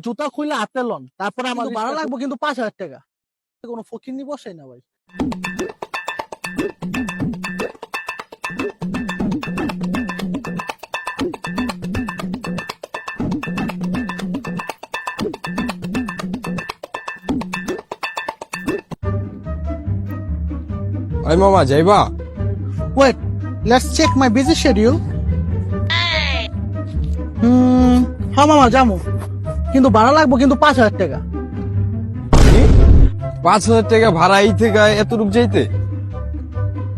জুতা খুলে হাতে লন, তারপরে আমার ভাড়া লাগবে কিন্তু 5,000 টাকা। কোনো ফকিন্নি বসাই না ভাই। ওই মামা যাইবা? Wait, let's check my busy schedule. হ্যাঁ মামা যাবো, কিন্তু ভাড়া লাগবে কিন্তু 5,000 টাকা। 5,000 টাকা ভাড়া এই থেকে এতটুক যাইতে?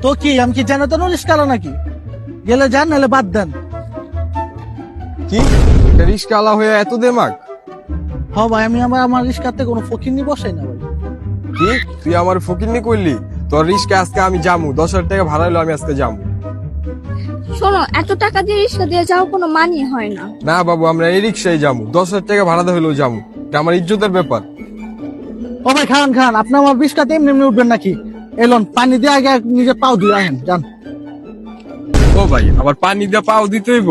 তো কি আমি কি জানো তো রিস্কালা নাকি? গেলে যান, নাহলে বাদ দেন। কি রিস্কালা হয়ে এত দেমাগ? হ ভাই, আমি আমার রিস্কাতে কোনো ফকিন্নি বসাই না ভাই। কি তুই আমার ফকিরনি করলি? তোর রিস্কা আজকে আমি যামু, 10,000 টাকা ভাড়া হইলো আমি আজকে যামু। শোনো, এত টাকা দিয়ে রিক্সা দিয়ে যাও কোনো মানি হয় না। না বাবু, আমরা এই রিক্সায় যামু, 10,000 টাকা ভাড়া হইলেও যামু, এটা আমার ইজ্জতের ব্যাপার। ও ভাই খান খান, আপনি আমার রিস্কাতে এমনি এমনি উঠবেন নাকি? এলন, পানি দিয়ে আগে নিজের পাও দিয়ে আহেন, যান। ও ভাই, আবার পানি দিয়ে পাও দিতে হইব?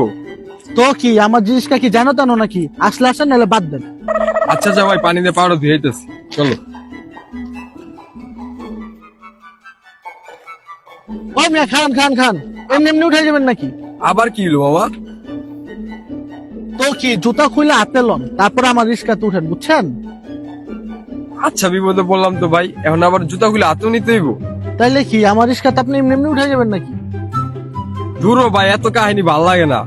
তো কি আমার রিস্কা কি জানো তো নাকি? আসলে আসেন, নাহলে বাদ দেন। আচ্ছা যা ভাই, পানি দিয়ে পাউডার ধুইতেছি, চলো। ও মিয়া, খান খান খান, এমনি এমনি উঠে যাবেন নাকি? আবার কি হলো বাবা? তো কি জুতা খুলে হাতে লন, তারপরে আমার রিস্কাতে উঠেন, বুঝছেন? আচ্ছা বিপদে বললাম তো ভাই, এখন আবার জুতা খুলে হাতও নিতে হইব? তাইলে কি আমার রিস্কাতে আপনি এমনি এমনি উঠে যাবেন নাকি? দূর হ ভাই, এত কাহিনী ভাল লাগে না,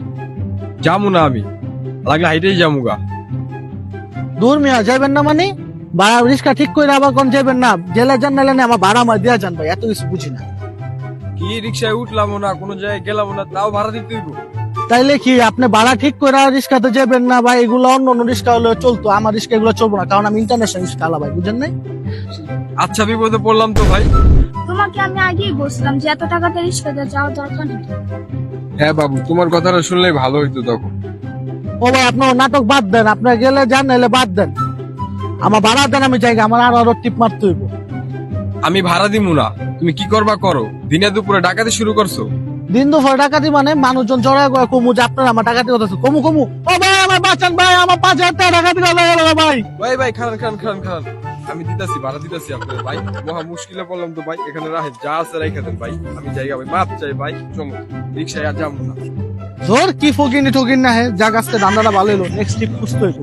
যামু না আমি, লাগলে হাইটেই যামুগা। দূর মিয়া, যাবেন না মানে? ভাড়া রিস্কা ঠিক করে আবার কোন যাবেন না, জেলে যান, নাহলে না আমার ভাড়া আমার দেওয়া যান ভাই, এত কিছু বুঝি না। কি রিক্সায় উঠলাম না, কোনো জায়গায় গেলাম না, তাও ভাড়া দিতে হইব? তাইলে কি আপনি ভাড়া ঠিক করে রিস্কাতে যাবেন না ভাই? এগুলো অন্য অন্য রিস্কা হলে চলতো, আমার রিস্কা এগুলো চলবো না, কারণ আমি ইন্টারন্যাশনাল রিস্কা আলা ভাই, বুঝেন নাই? আচ্ছা বিপদে পড়লাম তো ভাই। তোমাকে আমি আগেই বলছিলাম যে এত টাকা দিয়ে রিক্সা দিয়ে যাওয়ার দরকার নেই। হ্যাঁ বাবু, তোমার কথাটা শুনলে ভালো হইতো তখন। ও ভাই, আপনার নাটক বাদ দেন, আপনার গেলে যান, নাহলে বাদ দেন। আমার ভাড়া দেন, আমি জায়গা আমার আরো টিপ মারতে হইব। আমি ভাড়া দিমু না, তুমি কি করবা করো, দিনে দুপুরে ডাকাতি শুরু করছো। দিন দুপুর ডাকাতি মানে? মানুষজন জড়ায় করে কমু যে আপনার আমার ডাকাতি কথা কমু কমু। ও ভাই আমার বাঁচান ভাই, আমার 5,000 টাকা ডাকাতি কথা গেল ভাই। ভাই ভাই খান খান খান খান, আমি দিতাছি, ভাড়া দিতাছি আপনার ভাই, মহা মুশকিলে পড়লাম তো ভাই, এখানে রাখেন, যা আছে রাইখা দেন ভাই, আমি জায়গা ভাই, মাপ চাই ভাই, চলো রিক্সায় আর যাবো না। জোর কি ফকিনি ঠকিন না হে, যা গাছতে ধান্দাটা ভালো এলো, নেক্সট ট্রিপ খুঁজতে হইব।